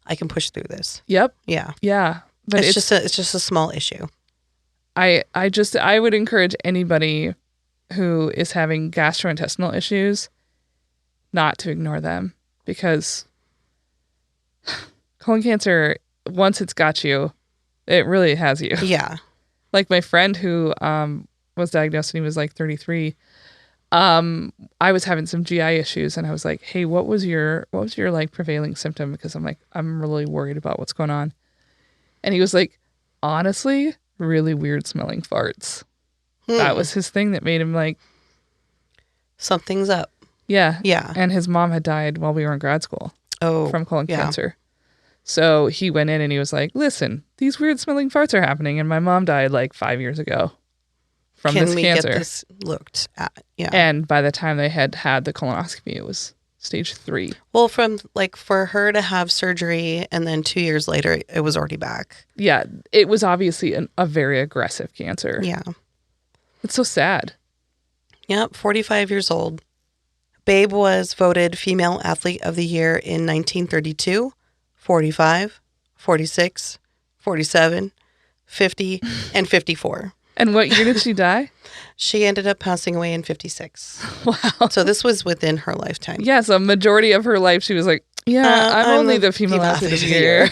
I can push through this. Yep. Yeah. Yeah. But it's just a small issue. I would encourage anybody who is having gastrointestinal issues not to ignore them, because colon cancer, once it's got you, it really has you. Yeah. Like my friend who was diagnosed when he was like 33, I was having some GI issues, and I was like, hey, what was your like prevailing symptom? Because I'm really worried about what's going on. And he was like, honestly, really weird smelling farts. That was his thing that made him like, something's up. Yeah. Yeah. And his mom had died while we were in grad school from colon yeah. cancer. So he went in and he was like, listen, these weird smelling farts are happening, and my mom died like 5 years ago from this cancer. Can we get this looked at? Yeah. And by the time they had the colonoscopy, it was stage 3. Well, from like for her to have surgery and then 2 years later, it was already back. Yeah. It was obviously a very aggressive cancer. Yeah. It's so sad. Yep. 45 years old. Babe was voted Female Athlete of the Year in 1932, 45, 46, 47, 50, and 54. And what year did she die? She ended up passing away in 56. Wow. So this was within her lifetime. Yeah, so majority of her life, she was like, yeah, I'm only the Female Athlete of the Year.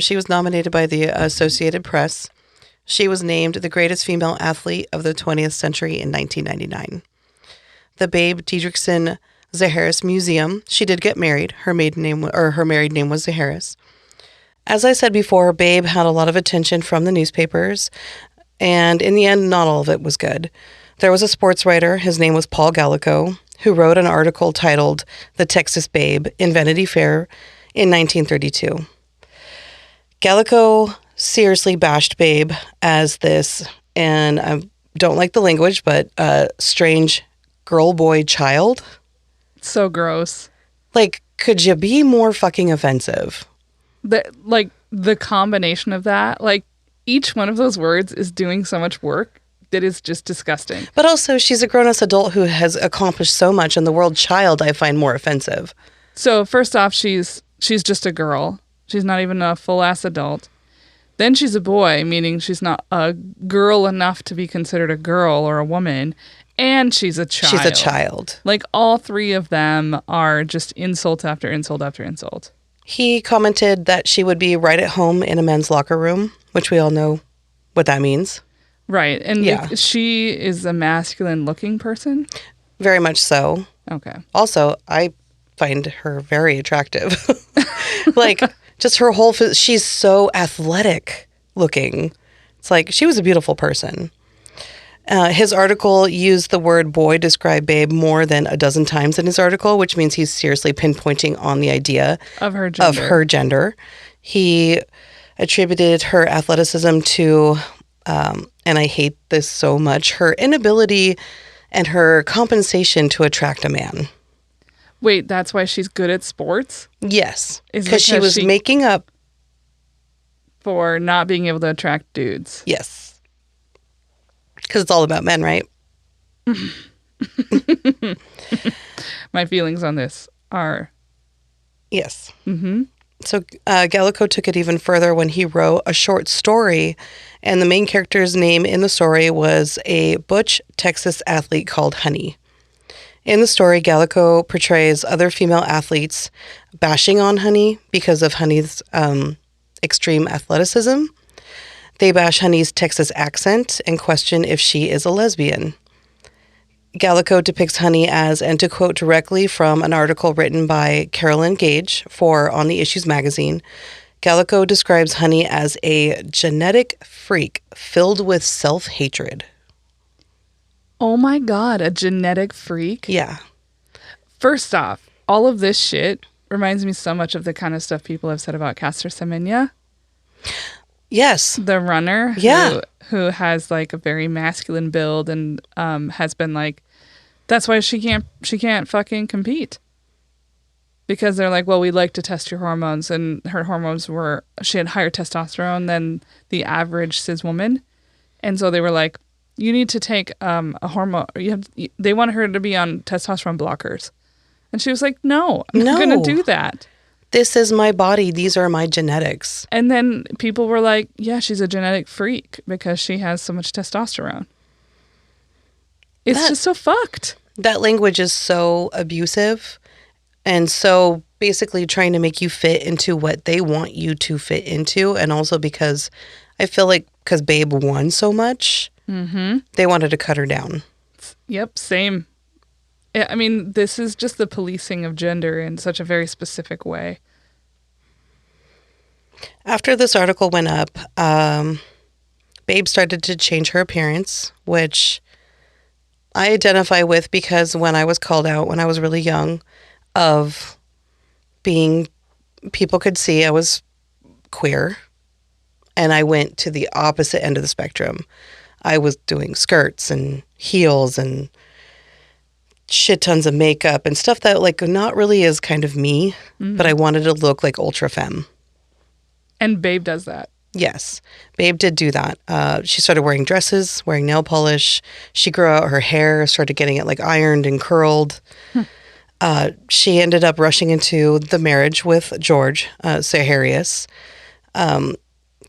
She was nominated by the Associated Press. She was named the greatest female athlete of the 20th century in 1999. The Babe Didrikson Zaharis Museum. She did get married. Her married name was Zaharis. As I said before, Babe had a lot of attention from the newspapers, and in the end, not all of it was good. There was a sports writer, his name was Paul Gallico, who wrote an article titled "The Texas Babe" in Vanity Fair in 1932. Gallico seriously bashed Babe as this, and I don't like the language, but strange girl, boy, child. So gross. Like, could you be more fucking offensive? The combination of that, like, each one of those words is doing so much work that is just disgusting. But also, she's a grown-ass adult who has accomplished so much, and the word child I find more offensive. So, first off, she's just a girl. She's not even a full-ass adult. Then she's a boy, meaning she's not a girl enough to be considered a girl or a woman. And she's a child. She's a child. Like, all three of them are just insult after insult after insult. He commented that she would be right at home in a men's locker room, which we all know what that means. Right. And yeah. She is a masculine-looking person? Very much so. Okay. Also, I find her very attractive. Like, just her whole... she's so athletic looking. It's like, she was a beautiful person. His article used the word boy to describe Babe more than a dozen times in his article, which means he's seriously pinpointing on the idea of her gender. He attributed her athleticism to, and I hate this so much, her inability and her compensation to attract a man. Wait, that's why she's good at sports? Yes, because she was making up for not being able to attract dudes. Yes. Because it's all about men, right? My feelings on this are... Yes. Mm-hmm. So Gallico took it even further when he wrote a short story, and the main character's name in the story was a butch Texas athlete called Honey. In the story, Gallico portrays other female athletes bashing on Honey because of Honey's extreme athleticism. They bash Honey's Texas accent and question if she is a lesbian. Gallico depicts Honey as, and to quote directly from an article written by Carolyn Gage for On the Issues magazine, Gallico describes Honey as a genetic freak filled with self-hatred. Oh my God, a genetic freak? Yeah. First off, all of this shit reminds me so much of the kind of stuff people have said about Caster Semenya. Yes. The runner. Yeah. Who has like a very masculine build and has been like, that's why she can't fucking compete. Because they're like, well, we'd like to test your hormones. And her hormones she had higher testosterone than the average cis woman. And so they were like, you need to take a hormone. They want her to be on testosterone blockers. And she was like, no, I'm not going to do that. This is my body. These are my genetics. And then people were like, yeah, she's a genetic freak because she has so much testosterone. It's just so fucked. That language is so abusive and so basically trying to make you fit into what they want you to fit into. And also because I feel like because Babe won so much, they wanted to cut her down. Yep, same. I mean, this is just the policing of gender in such a very specific way. After this article went up, Babe started to change her appearance, which I identify with because when I was called out when I was really young of being, people could see I was queer, and I went to the opposite end of the spectrum. I was doing skirts and heels and shit tons of makeup and stuff that like not really is kind of me, but I wanted to look like ultra femme. And Babe does that. Yes, Babe did do that. She started wearing dresses, wearing nail polish. She grew out her hair, started getting it like ironed and curled. She ended up rushing into the marriage with George Saharius.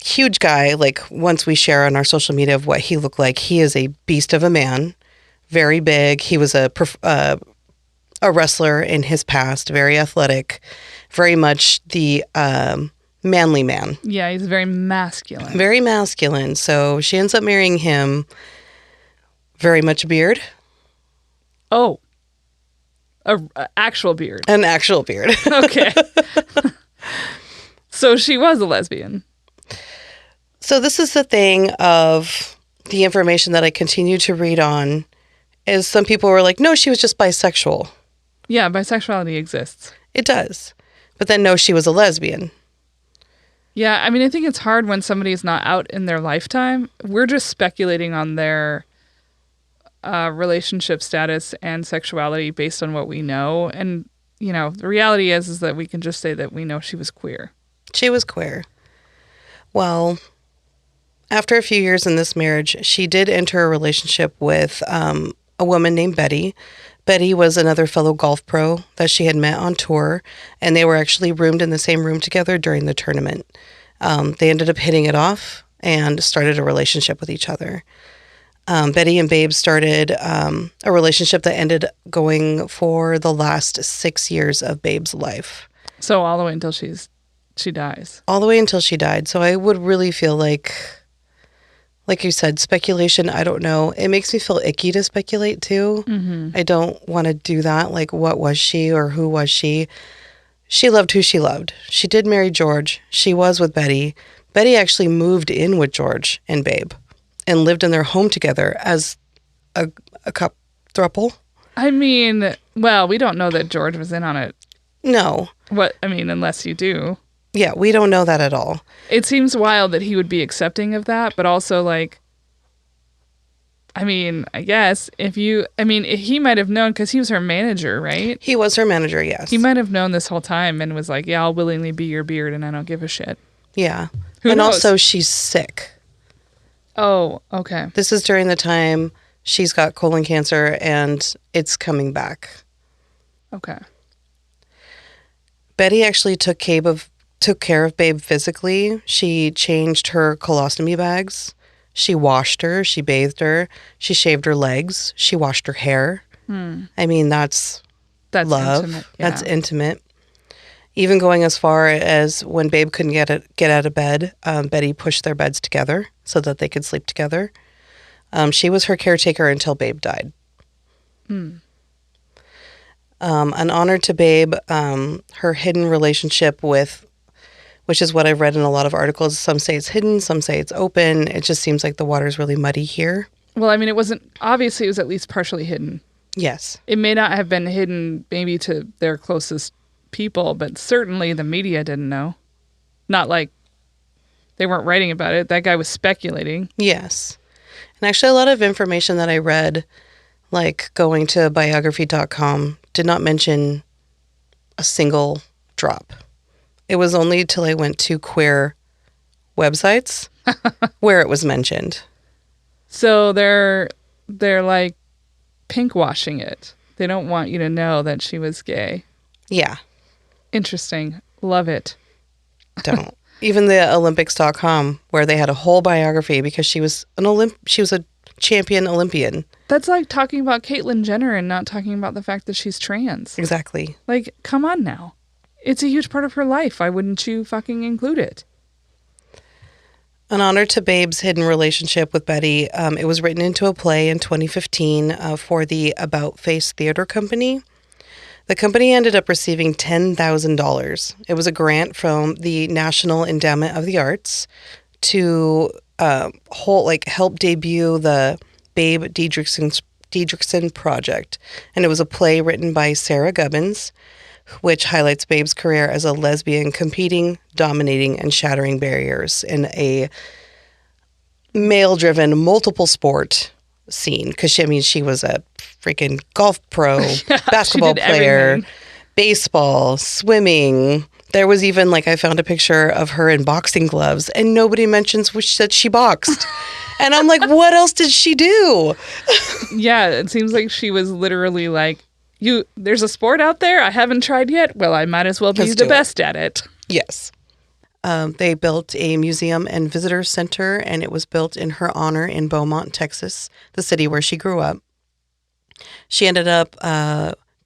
Huge guy. Like once we share on our social media of what he looked like, he is a beast of a man, very big. He was a wrestler in his past, very athletic, very much the manly man. Yeah, he's very masculine. Very masculine. So she ends up marrying him. Very much a beard. Oh. An actual beard. An actual beard. Okay. So she was a lesbian. So this is the thing of the information that I continue to read on is some people were like, no, she was just bisexual. Yeah, bisexuality exists. It does. But then no, she was a lesbian. Yeah, I mean, I think it's hard when somebody is not out in their lifetime. We're just speculating on their relationship status and sexuality based on what we know. And, you know, the reality is that we can just say that we know she was queer. She was queer. Well, after a few years in this marriage, she did enter a relationship with a woman named Betty. Betty was another fellow golf pro that she had met on tour, and they were actually roomed in the same room together during the tournament. They ended up hitting it off and started a relationship with each other. Betty and Babe started a relationship that ended going for the last 6 years of Babe's life. So all the way until she dies. All the way until she died. So I would really feel like you said, speculation, I don't know. It makes me feel icky to speculate too. Mm-hmm. I don't want to do that. Like, what was she or who was she? She loved who she loved. She did marry George. She was with Betty. Betty actually moved in with George and Babe and lived in their home together as a throuple. I mean, well, we don't know that George was in on it. No. Unless you do. Yeah, we don't know that at all. It seems wild that he would be accepting of that, but also like, I mean, I guess he might have known because he was her manager, right? He was her manager, yes. He might have known this whole time and was like, yeah, I'll willingly be your beard and I don't give a shit. Yeah. Who knows? Also, she's sick. Oh, okay. This is during the time she's got colon cancer and it's coming back. Okay. Betty actually took care took care of Babe physically. She changed her colostomy bags. She washed her. She bathed her. She shaved her legs. She washed her hair. I mean, that's love. Intimate. Yeah. That's intimate. Even going as far as when Babe couldn't get out of bed, Betty pushed their beds together so that they could sleep together. She was her caretaker until Babe died. An honor to Babe, her hidden relationship with, which is what I've read in a lot of articles. Some say it's hidden, some say it's open. It just seems like the water's really muddy here. Well, I mean, it was at least partially hidden. Yes. It may not have been hidden maybe to their closest people, but certainly the media didn't know. Not like they weren't writing about it. That guy was speculating. Yes. And actually a lot of information that I read, like going to biography.com, did not mention a single drop. It was only till I went to queer websites where it was mentioned. So they're like pink washing it. They don't want you to know that she was gay. Yeah. Interesting. Love it. Don't. Even the Olympics.com, where they had a whole biography because she was a champion Olympian. That's like talking about Caitlyn Jenner and not talking about the fact that she's trans. Exactly. Like, come on now. It's a huge part of her life. Why wouldn't you fucking include it? An honor to Babe's hidden relationship with Betty. It was written into a play in 2015 for the About Face Theater Company. The company ended up receiving $10,000. It was a grant from the National Endowment of the Arts to help debut the Babe Didrikson project. And it was a play written by Sarah Gubbins, which highlights Babe's career as a lesbian competing, dominating, and shattering barriers in a male-driven multiple sport scene. Because she was a freaking golf pro, basketball player, everything. baseball, swimming. There was even, I found a picture of her in boxing gloves, and nobody mentions that she boxed. And I'm like, what else did she do? Yeah, it seems like she was literally like, there's a sport out there I haven't tried yet. Well, I might as well be the best at it. Yes. They built a museum and visitor center, and it was built in her honor in Beaumont, Texas, the city where she grew up. She ended up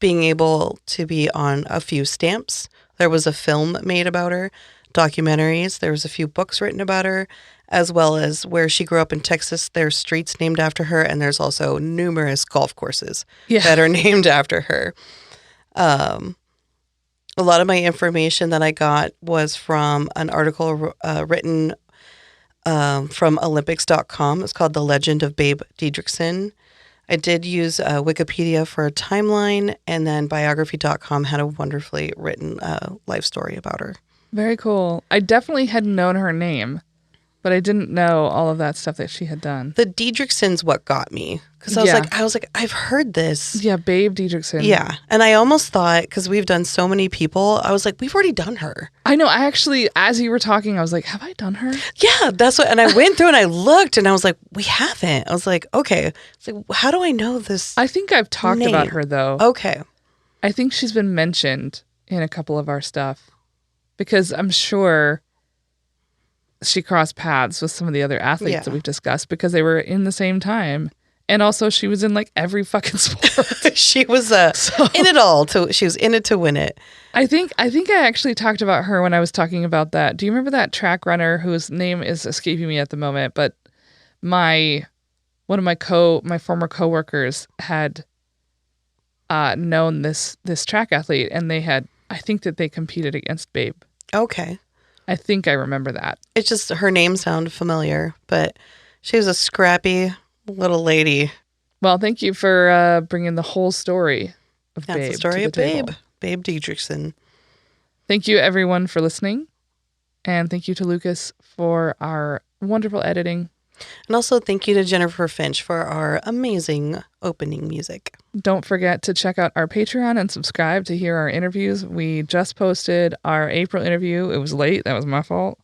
being able to be on a few stamps. There was a film made about her, documentaries. There was a few books written about her, as well as where she grew up in Texas. There's streets named after her, and there's also numerous golf courses that are named after her. A lot of my information that I got was from an article written from Olympics.com. It's called The Legend of Babe Didrikson. I did use Wikipedia for a timeline, and then biography.com had a wonderfully written life story about her. Very cool. I definitely had known her name, but I didn't know all of that stuff that she had done. The Didrikson's what got me. Because I was like, I've heard this. Yeah, Babe Didrikson. Yeah. And I almost thought, because we've done so many people, I was like, we've already done her. I know. I actually, as you were talking, I was like, have I done her? Yeah, that's what, and I went through and I looked and I was like, we haven't. I was like, okay. It's like, how do I know this? I think I've talked about her, though. Okay. I think she's been mentioned in a couple of our stuff because I'm sure she crossed paths with some of the other athletes that we've discussed because they were in the same time. And also she was in every fucking sport. She was in it all. She was in it to win it. I think I actually talked about her when I was talking about that. Do you remember that track runner whose name is escaping me at the moment? But one of my former coworkers had known this track athlete, and I think that they competed against Babe. Okay. I think I remember that. It's just her name sounded familiar, but she was a scrappy little lady. Well, thank you for bringing the whole story of Babe. That's the story of Babe. Babe Didrikson. Thank you, everyone, for listening. And thank you to Lucas for our wonderful editing. And also thank you to Jennifer Finch for our amazing opening music. Don't forget to check out our Patreon and subscribe to hear our interviews. We just posted our April interview. It was late. That was my fault.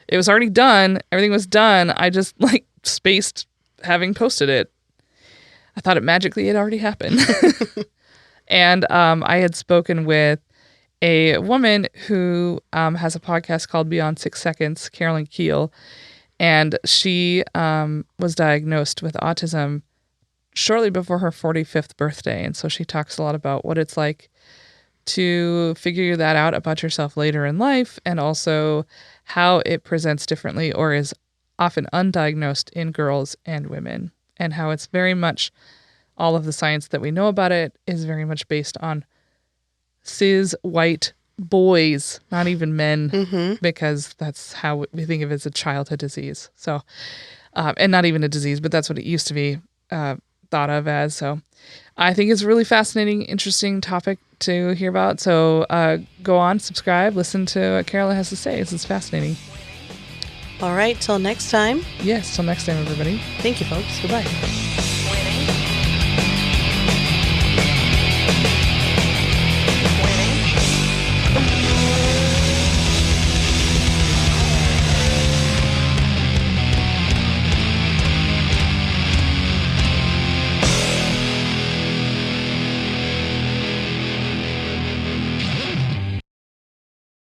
It was already done. Everything was done. I just spaced having posted it. I thought it magically had already happened. And I had spoken with a woman who has a podcast called Beyond 6 Seconds, Carolyn Keel, and she was diagnosed with autism shortly before her 45th birthday. And so she talks a lot about what it's like to figure that out about yourself later in life, and also how it presents differently or is often undiagnosed in girls and women, and how it's very much all of the science that we know about it is very much based on cis white boys, not even men, because that's how we think of it as a childhood disease. So, and not even a disease, but that's what it used to be thought of as. So I think it's a really fascinating, interesting topic to hear about. So go on, subscribe, listen to what Carolyn has to say. This is fascinating. All right, till next time. Yes, till next time, everybody. Thank you, folks. Goodbye.